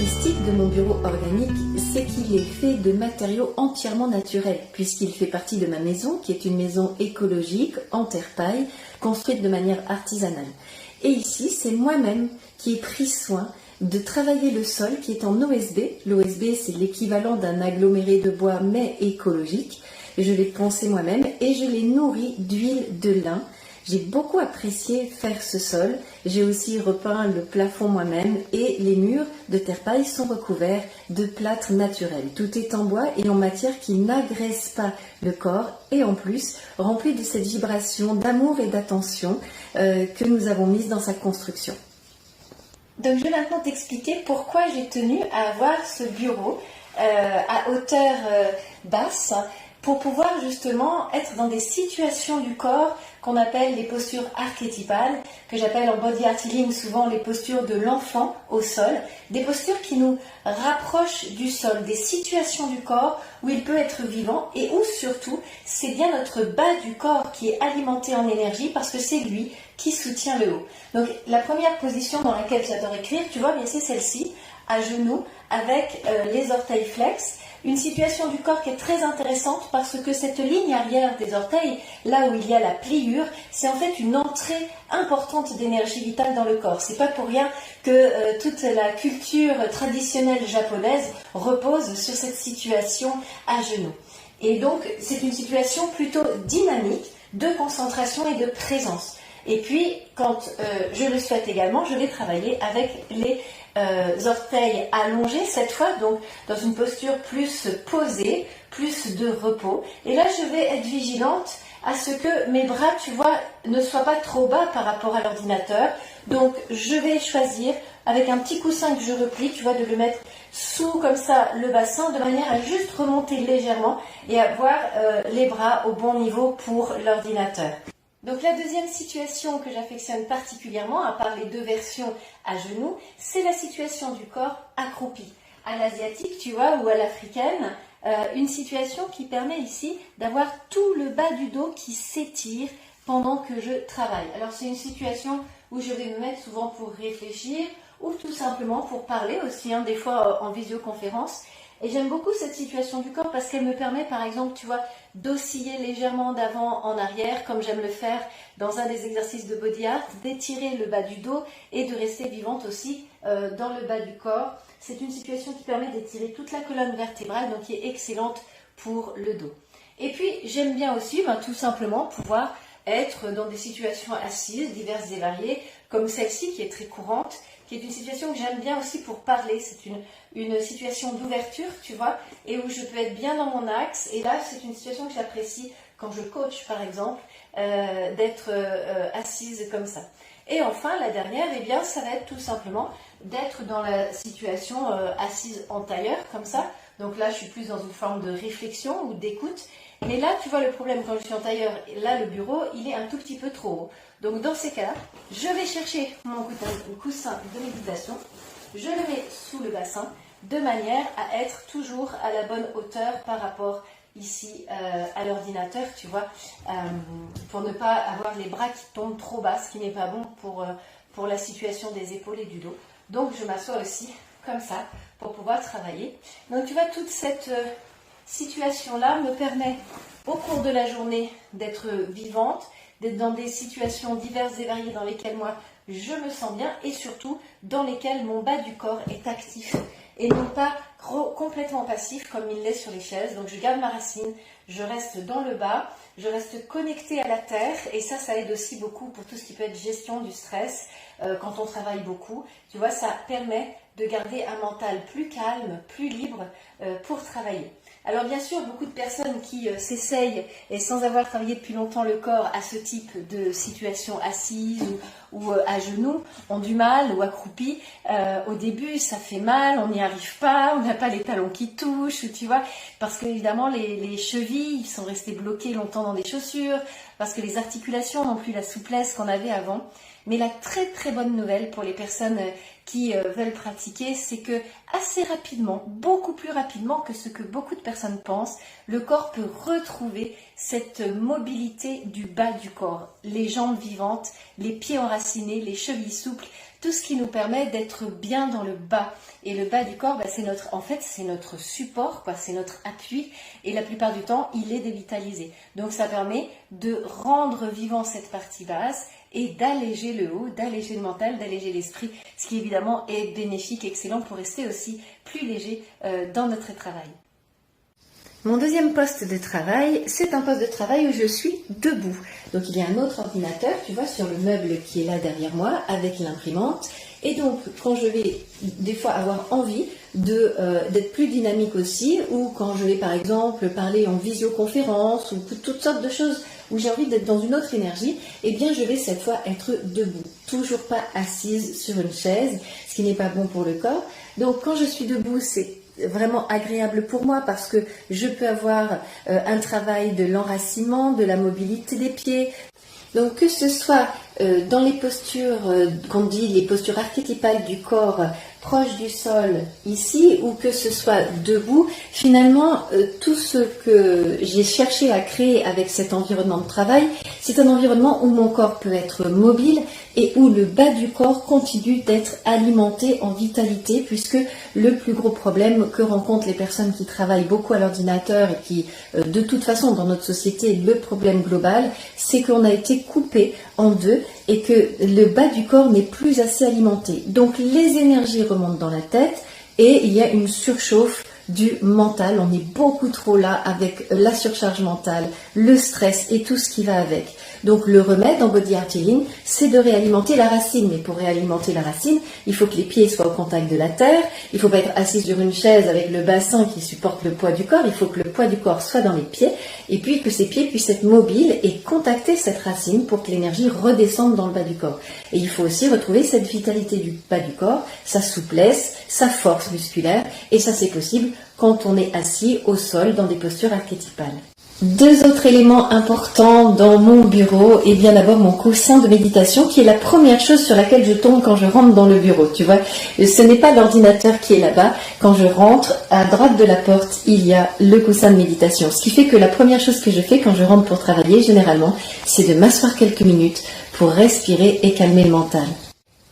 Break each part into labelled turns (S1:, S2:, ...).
S1: caractéristique de mon bureau organique, c'est qu'il est fait de matériaux entièrement naturels, puisqu'il fait partie de ma maison, qui est une maison écologique, en terre-paille, construite de manière artisanale. Et ici, c'est moi-même qui ai pris soin de travailler le sol qui est en OSB. L'OSB, c'est l'équivalent d'un aggloméré de bois, mais écologique. Je l'ai poncé moi-même et je l'ai nourri d'huile de lin. J'ai beaucoup apprécié faire ce sol. J'ai aussi repeint le plafond moi-même et les murs de terre-paille sont recouverts de plâtre naturel. Tout est en bois et en matière qui n'agresse pas le corps et en plus rempli de cette vibration d'amour et d'attention que nous avons mise dans sa construction. Donc je vais maintenant t'expliquer pourquoi j'ai tenu à avoir ce bureau à hauteur basse pour pouvoir justement être dans des situations du corps qu'on appelle les postures archétypales, que j'appelle en body art healing souvent les postures de l'enfant au sol, des postures qui nous rapprochent du sol, des situations du corps où il peut être vivant et où surtout c'est bien notre bas du corps qui est alimenté en énergie parce que c'est lui qui soutient le haut. Donc la première position dans laquelle j'adore écrire, tu vois bien c'est celle-ci, à genoux avec les orteils flex. Une situation du corps qui est très intéressante parce que cette ligne arrière des orteils, là où il y a la pliure, c'est en fait une entrée importante d'énergie vitale dans le corps. C'est pas pour rien que toute la culture traditionnelle japonaise repose sur cette situation à genoux. Et donc c'est une situation plutôt dynamique de concentration et de présence. Et puis, quand je le souhaite également, je vais travailler avec les orteils allongés cette fois, donc dans une posture plus posée, plus de repos. Et là, je vais être vigilante à ce que mes bras, tu vois, ne soient pas trop bas par rapport à l'ordinateur. Donc, je vais choisir avec un petit coussin que je replie, tu vois, de le mettre sous comme ça le bassin, de manière à juste remonter légèrement et avoir les bras au bon niveau pour l'ordinateur. Donc la deuxième situation que j'affectionne particulièrement, à part les deux versions à genoux, c'est la situation du corps accroupi. À l'asiatique, tu vois, ou à l'africaine, une situation qui permet ici d'avoir tout le bas du dos qui s'étire pendant que je travaille. Alors c'est une situation où je vais me mettre souvent pour réfléchir ou tout simplement pour parler aussi, des fois en visioconférence. Et j'aime beaucoup cette situation du corps parce qu'elle me permet, par exemple, tu vois, d'osciller légèrement d'avant en arrière, comme j'aime le faire dans un des exercices de body art, d'étirer le bas du dos et de rester vivante aussi dans le bas du corps. C'est une situation qui permet d'étirer toute la colonne vertébrale, donc qui est excellente pour le dos. Et puis, j'aime bien aussi, tout simplement, pouvoir être dans des situations assises, diverses et variées, comme celle-ci qui est très courante, qui est une situation que j'aime bien aussi pour parler. C'est une situation d'ouverture, tu vois, et où je peux être bien dans mon axe. Et là, c'est une situation que j'apprécie quand je coach, par exemple, d'être assise comme ça. Et enfin, la dernière, eh bien, ça va être tout simplement d'être dans la situation assise en tailleur, comme ça. Donc là, je suis plus dans une forme de réflexion ou d'écoute. Mais là, tu vois le problème quand je suis en tailleur, là, le bureau, il est un tout petit peu trop haut. Donc dans ces cas-là, je vais chercher mon coussin de méditation, je le mets sous le bassin, de manière à être toujours à la bonne hauteur par rapport ici à l'ordinateur, tu vois, pour ne pas avoir les bras qui tombent trop bas, ce qui n'est pas bon pour la situation des épaules et du dos. Donc je m'assois aussi comme ça pour pouvoir travailler. Donc tu vois, toute cette situation-là me permet au cours de la journée d'être vivante, d'être dans des situations diverses et variées dans lesquelles moi je me sens bien et surtout dans lesquelles mon bas du corps est actif et non pas complètement passif comme il l'est sur les chaises. Donc je garde ma racine, je reste dans le bas, je reste connectée à la terre et ça aide aussi beaucoup pour tout ce qui peut être gestion du stress quand on travaille beaucoup. Tu vois, ça permet de garder un mental plus calme, plus libre pour travailler. Alors bien sûr, beaucoup de personnes qui s'essayent et sans avoir travaillé depuis longtemps le corps à ce type de situation assise ou à genoux ont du mal ou accroupis. Au début, ça fait mal, on n'y arrive pas, on n'a pas les talons qui touchent, tu vois, parce que évidemment les chevilles sont restées bloquées longtemps dans des chaussures, parce que les articulations n'ont plus la souplesse qu'on avait avant. Mais la très très bonne nouvelle pour les personnes qui veulent pratiquer, c'est que assez rapidement, beaucoup plus rapidement que ce que beaucoup de personnes pensent, le corps peut retrouver cette mobilité du bas du corps, les jambes vivantes, les pieds enracinés, les chevilles souples, tout ce qui nous permet d'être bien dans le bas. Et le bas du corps, c'est notre support, c'est notre appui. Et la plupart du temps, il est dévitalisé. Donc ça permet de rendre vivant cette partie basse et d'alléger le haut, d'alléger le mental, d'alléger l'esprit, ce qui évidemment est bénéfique, excellent pour rester aussi plus léger dans notre travail. Mon deuxième poste de travail, c'est un poste de travail où je suis debout. Donc il y a un autre ordinateur, tu vois, sur le meuble qui est là derrière moi, avec l'imprimante. Et donc, quand je vais des fois avoir envie d'être plus dynamique aussi, ou quand je vais par exemple parler en visioconférence, ou toutes sortes de choses où j'ai envie d'être dans une autre énergie, eh bien je vais cette fois être debout. Toujours pas assise sur une chaise, ce qui n'est pas bon pour le corps. Donc quand je suis debout, c'est vraiment agréable pour moi parce que je peux avoir un travail de l'enracinement, de la mobilité des pieds. Donc que ce soit dans les postures qu'on dit les postures archétypales du corps proche du sol ici ou que ce soit debout, finalement tout ce que j'ai cherché à créer avec cet environnement de travail, c'est un environnement où mon corps peut être mobile et où le bas du corps continue d'être alimenté en vitalité, puisque le plus gros problème que rencontrent les personnes qui travaillent beaucoup à l'ordinateur et qui, de toute façon, dans notre société, le problème global, c'est qu'on a été coupé en deux et que le bas du corps n'est plus assez alimenté. Donc les énergies remontent dans la tête et il y a une surchauffe du mental. On est beaucoup trop là avec la surcharge mentale, le stress et tout ce qui va avec. Donc le remède en Body Art Healing, c'est de réalimenter la racine. Mais pour réalimenter la racine, il faut que les pieds soient au contact de la terre, il ne faut pas être assis sur une chaise avec le bassin qui supporte le poids du corps, il faut que le poids du corps soit dans les pieds et puis que ces pieds puissent être mobiles et contacter cette racine pour que l'énergie redescende dans le bas du corps. Et il faut aussi retrouver cette vitalité du bas du corps, sa souplesse, sa force musculaire, et ça c'est possible quand on est assis au sol dans des postures archétypales. Deux autres éléments importants dans mon bureau, et bien d'abord mon coussin de méditation qui est la première chose sur laquelle je tombe quand je rentre dans le bureau, tu vois. Ce n'est pas l'ordinateur qui est là-bas. Quand je rentre, à droite de la porte, il y a le coussin de méditation. Ce qui fait que la première chose que je fais quand je rentre pour travailler, généralement, c'est de m'asseoir quelques minutes pour respirer et calmer le mental.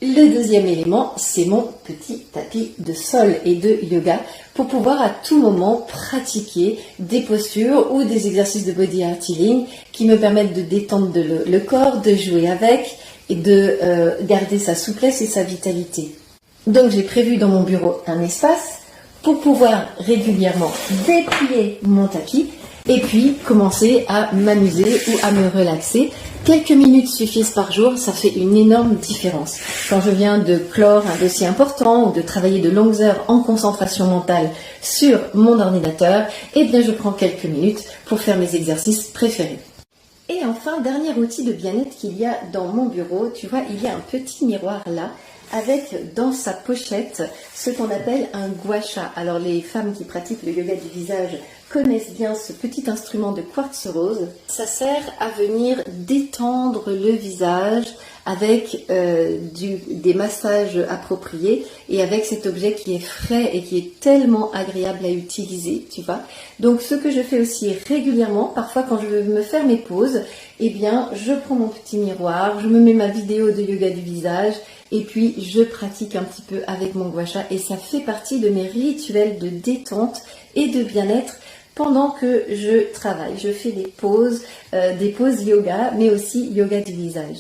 S1: Le deuxième élément, c'est mon petit tapis de sol et de yoga pour pouvoir à tout moment pratiquer des postures ou des exercices de Body Art Healing qui me permettent de détendre le corps, de jouer avec et de garder sa souplesse et sa vitalité. Donc j'ai prévu dans mon bureau un espace pour pouvoir régulièrement déplier mon tapis et puis commencer à m'amuser ou à me relaxer. Quelques minutes suffisent par jour, ça fait une énorme différence. Quand je viens de clore un dossier important ou de travailler de longues heures en concentration mentale sur mon ordinateur, eh bien je prends quelques minutes pour faire mes exercices préférés. Et enfin, dernier outil de bien-être qu'il y a dans mon bureau, tu vois, il y a un petit miroir là, avec dans sa pochette ce qu'on appelle un gua sha. Alors les femmes qui pratiquent le yoga du visage connaissent bien ce petit instrument de quartz rose. Ça sert à venir détendre le visage avec des massages appropriés et avec cet objet qui est frais et qui est tellement agréable à utiliser, tu vois. Donc ce que je fais aussi régulièrement, parfois quand je veux me faire mes pauses, eh bien je prends mon petit miroir, je me mets ma vidéo de yoga du visage et puis je pratique un petit peu avec mon gua sha et ça fait partie de mes rituels de détente et de bien-être pendant que je travaille. Je fais des pauses yoga, mais aussi yoga du visage.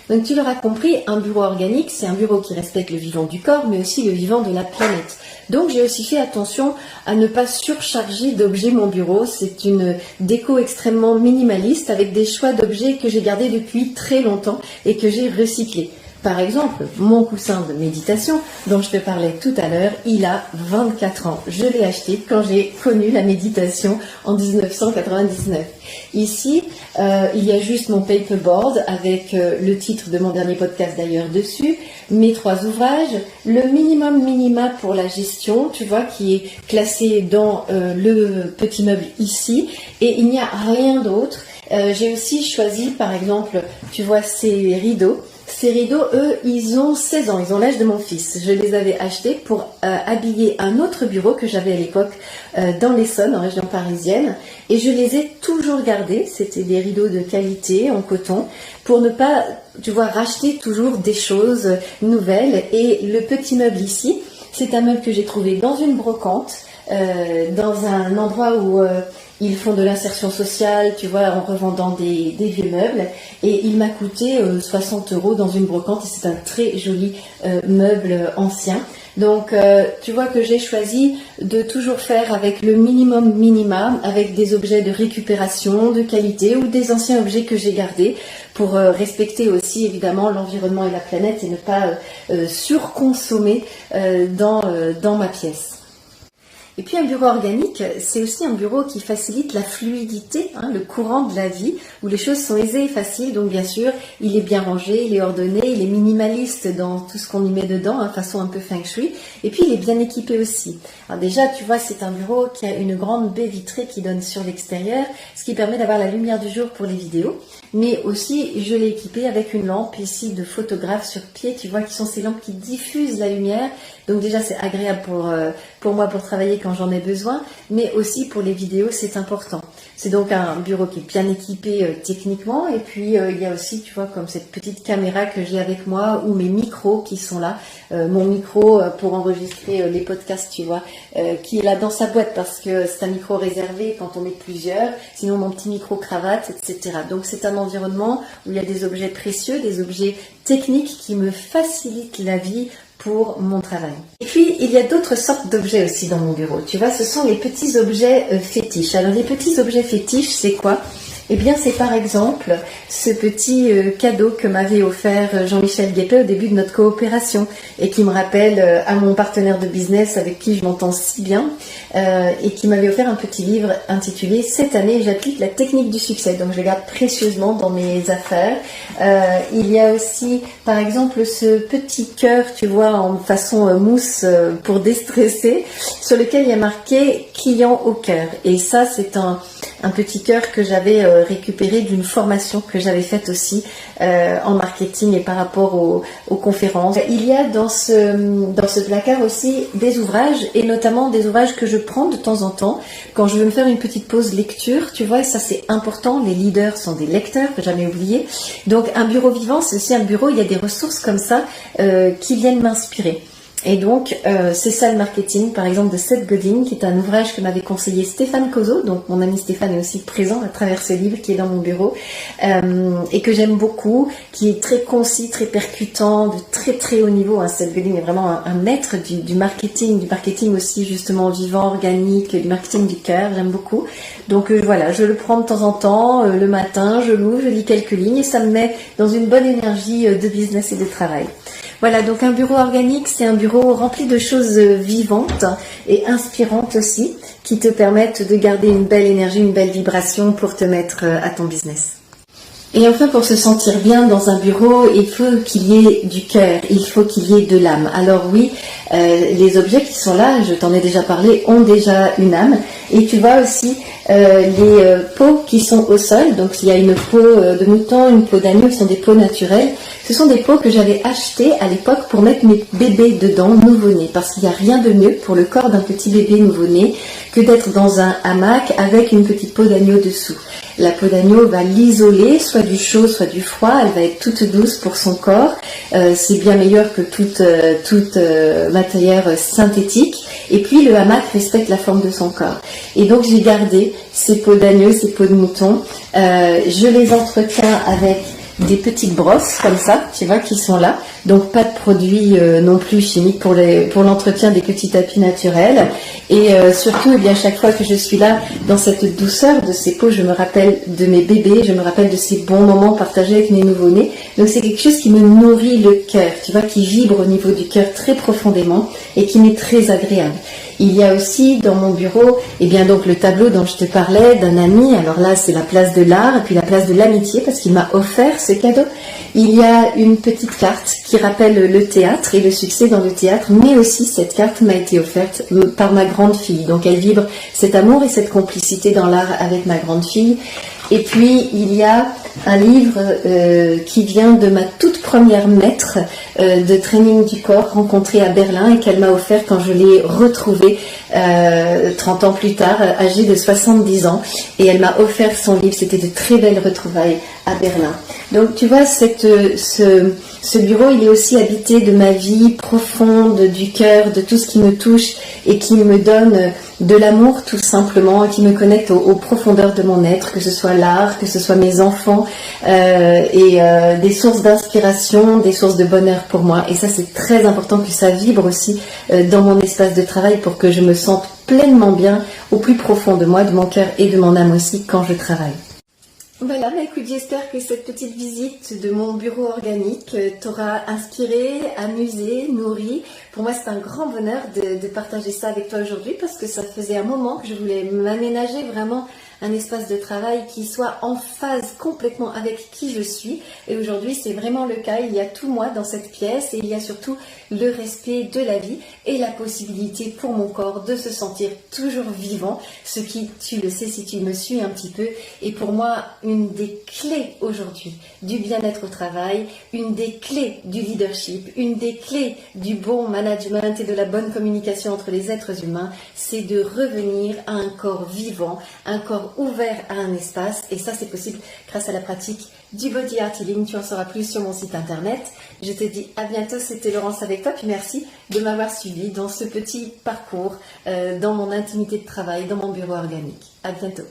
S1: Donc tu l'auras compris, un bureau organique, c'est un bureau qui respecte le vivant du corps, mais aussi le vivant de la planète. Donc j'ai aussi fait attention à ne pas surcharger d'objets mon bureau. C'est une déco extrêmement minimaliste avec des choix d'objets que j'ai gardés depuis très longtemps et que j'ai recyclés. Par exemple, mon coussin de méditation dont je te parlais tout à l'heure, il a 24 ans. Je l'ai acheté quand j'ai connu la méditation en 1999. Ici, il y a juste mon paperboard avec le titre de mon dernier podcast d'ailleurs dessus, mes 3 ouvrages, le minimum minima pour la gestion, tu vois, qui est classé dans le petit meuble ici, et il n'y a rien d'autre. J'ai aussi choisi, par exemple, tu vois, ces rideaux. ces rideaux, eux, ils ont 16 ans, ils ont l'âge de mon fils. Je les avais achetés pour habiller un autre bureau que j'avais à l'époque dans l'Essonne, en région parisienne. Et je les ai toujours gardés. C'était des rideaux de qualité en coton pour ne pas, tu vois, racheter toujours des choses nouvelles. Et le petit meuble ici, c'est un meuble que j'ai trouvé dans une brocante, dans un endroit où ils font de l'insertion sociale, tu vois, en revendant des vieux meubles. Et il m'a coûté 60 € dans une brocante. Et c'est un très joli meuble ancien. Donc, tu vois que j'ai choisi de toujours faire avec le minimum, avec des objets de récupération, de qualité ou des anciens objets que j'ai gardés pour respecter aussi évidemment l'environnement et la planète et ne pas surconsommer dans ma pièce. Et puis un bureau organique, c'est aussi un bureau qui facilite la fluidité, le courant de la vie, où les choses sont aisées et faciles. Donc bien sûr, il est bien rangé, il est ordonné, il est minimaliste dans tout ce qu'on y met dedans, façon un peu feng shui. Et puis il est bien équipé aussi. Alors déjà, tu vois, c'est un bureau qui a une grande baie vitrée qui donne sur l'extérieur, ce qui permet d'avoir la lumière du jour pour les vidéos. Mais aussi, je l'ai équipé avec une lampe ici de photographe sur pied, tu vois, qui sont ces lampes qui diffusent la lumière. Donc déjà, c'est agréable pour moi pour travailler quand j'en ai besoin, mais aussi pour les vidéos, c'est important. C'est donc un bureau qui est bien équipé techniquement, et puis il y a aussi, tu vois, comme cette petite caméra que j'ai avec moi, ou mes micros qui sont là. Mon micro pour enregistrer les podcasts, tu vois, qui est là dans sa boîte parce que c'est un micro réservé quand on est plusieurs, sinon mon petit micro cravate, etc. Donc c'est un environnement où il y a des objets précieux, des objets techniques qui me facilitent la vie pour mon travail. Et puis, il y a d'autres sortes d'objets aussi dans mon bureau. Tu vois, ce sont les petits objets fétiches. Alors, les petits objets fétiches, c'est quoi ? Eh bien, c'est par exemple ce petit cadeau que m'avait offert Jean-Michel Guépet au début de notre coopération et qui me rappelle à mon partenaire de business avec qui je m'entends si bien et qui m'avait offert un petit livre intitulé « Cette année, j'applique la technique du succès ». Donc, je le garde précieusement dans mes affaires. Il y a aussi, par exemple, ce petit cœur, tu vois, en façon mousse pour déstresser, sur lequel il y a marqué « Client au cœur ». Et ça, c'est un petit cœur que j'avais récupéré d'une formation que j'avais faite aussi en marketing et par rapport aux conférences. Il y a dans ce placard aussi des ouvrages et notamment des ouvrages que je prends de temps en temps quand je veux me faire une petite pause lecture, tu vois, et ça c'est important, les leaders sont des lecteurs, faut jamais oublier. Donc un bureau vivant, c'est aussi un bureau, il y a des ressources comme ça qui viennent m'inspirer. Et donc, c'est ça le marketing, par exemple, de Seth Godin, qui est un ouvrage que m'avait conseillé Stéphane Cozo. Donc, mon ami Stéphane est aussi présent à travers ce livre qui est dans mon bureau et que j'aime beaucoup, qui est très concis, très percutant, de très très haut niveau. Seth Godin est vraiment un maître du marketing aussi justement vivant, organique, du marketing du cœur. J'aime beaucoup. Donc voilà, je le prends de temps en temps, le matin, je l'ouvre, je lis quelques lignes et ça me met dans une bonne énergie de business et de travail. Voilà, donc un bureau organique, c'est un bureau rempli de choses vivantes et inspirantes aussi, qui te permettent de garder une belle énergie, une belle vibration pour te mettre à ton business. Et enfin, pour se sentir bien dans un bureau, il faut qu'il y ait du cœur, il faut qu'il y ait de l'âme. Alors oui, les objets qui sont là, je t'en ai déjà parlé, ont déjà une âme. Et tu vois aussi les peaux qui sont au sol. Donc il y a une peau de mouton, une peau d'agneau qui sont des peaux naturelles. Ce sont des peaux que j'avais achetées à l'époque pour mettre mes bébés dedans, nouveau-nés. Parce qu'il n'y a rien de mieux pour le corps d'un petit bébé nouveau-né que d'être dans un hamac avec une petite peau d'agneau dessous. La peau d'agneau va l'isoler, soit du chaud, soit du froid. Elle va être toute douce pour son corps. C'est bien meilleur que toute matière synthétique. Et puis le hamac respecte la forme de son corps. Et donc j'ai gardé ces peaux d'agneau, ces peaux de mouton. Je les entretiens avec des petites brosses comme ça, tu vois, qui sont là. Donc pas de produits non plus chimiques pour l'entretien des petits tapis naturels. Et surtout, eh bien, chaque fois que je suis là, dans cette douceur de ces peaux, je me rappelle de mes bébés, je me rappelle de ces bons moments partagés avec mes nouveau-nés. Donc c'est quelque chose qui me nourrit le cœur, tu vois, qui vibre au niveau du cœur très profondément et qui m'est très agréable. Il y a aussi dans mon bureau, eh bien donc le tableau dont je te parlais d'un ami. Alors là, c'est la place de l'art et puis la place de l'amitié parce qu'il m'a offert ce cadeau. Il y a une petite carte qui rappelle le théâtre et le succès dans le théâtre, mais aussi cette carte m'a été offerte par ma grande fille. Donc elle vibre cet amour et cette complicité dans l'art avec ma grande fille. Et puis il y a un livre qui vient de ma toute première maître de training du corps rencontrée à Berlin et qu'elle m'a offert quand je l'ai retrouvée 30 ans plus tard, âgée de 70 ans. Et elle m'a offert son livre. C'était de très belles retrouvailles à Berlin. Donc tu vois, ce bureau, il est aussi habité de ma vie profonde, du cœur, de tout ce qui me touche et qui me donne de l'amour tout simplement, et qui me connecte aux profondeurs de mon être, que ce soit l'art, que ce soit mes enfants, et des sources d'inspiration, des sources de bonheur pour moi. Et ça, c'est très important que ça vibre aussi dans mon espace de travail pour que je me sente pleinement bien au plus profond de moi, de mon cœur et de mon âme aussi quand je travaille. Voilà, écoute, j'espère que cette petite visite de mon bureau organique t'aura inspiré, amusé, nourri. Pour moi, c'est un grand bonheur de partager ça avec toi aujourd'hui parce que ça faisait un moment que je voulais m'aménager vraiment un espace de travail qui soit en phase complètement avec qui je suis. Et aujourd'hui, c'est vraiment le cas. Il y a tout moi dans cette pièce et il y a surtout le respect de la vie et la possibilité pour mon corps de se sentir toujours vivant. Ce qui, tu le sais si tu me suis un petit peu, est pour moi une des clés aujourd'hui du bien-être au travail, une des clés du leadership, une des clés du bon management et de la bonne communication entre les êtres humains. C'est de revenir à un corps vivant, un corps ouvert à un espace, et ça c'est possible grâce à la pratique du Body Art Healing. Tu en sauras plus sur mon site internet. Je te dis à bientôt, c'était Laurence avec toi, puis merci de m'avoir suivi dans ce petit parcours, dans mon intimité de travail, dans mon bureau organique. À bientôt.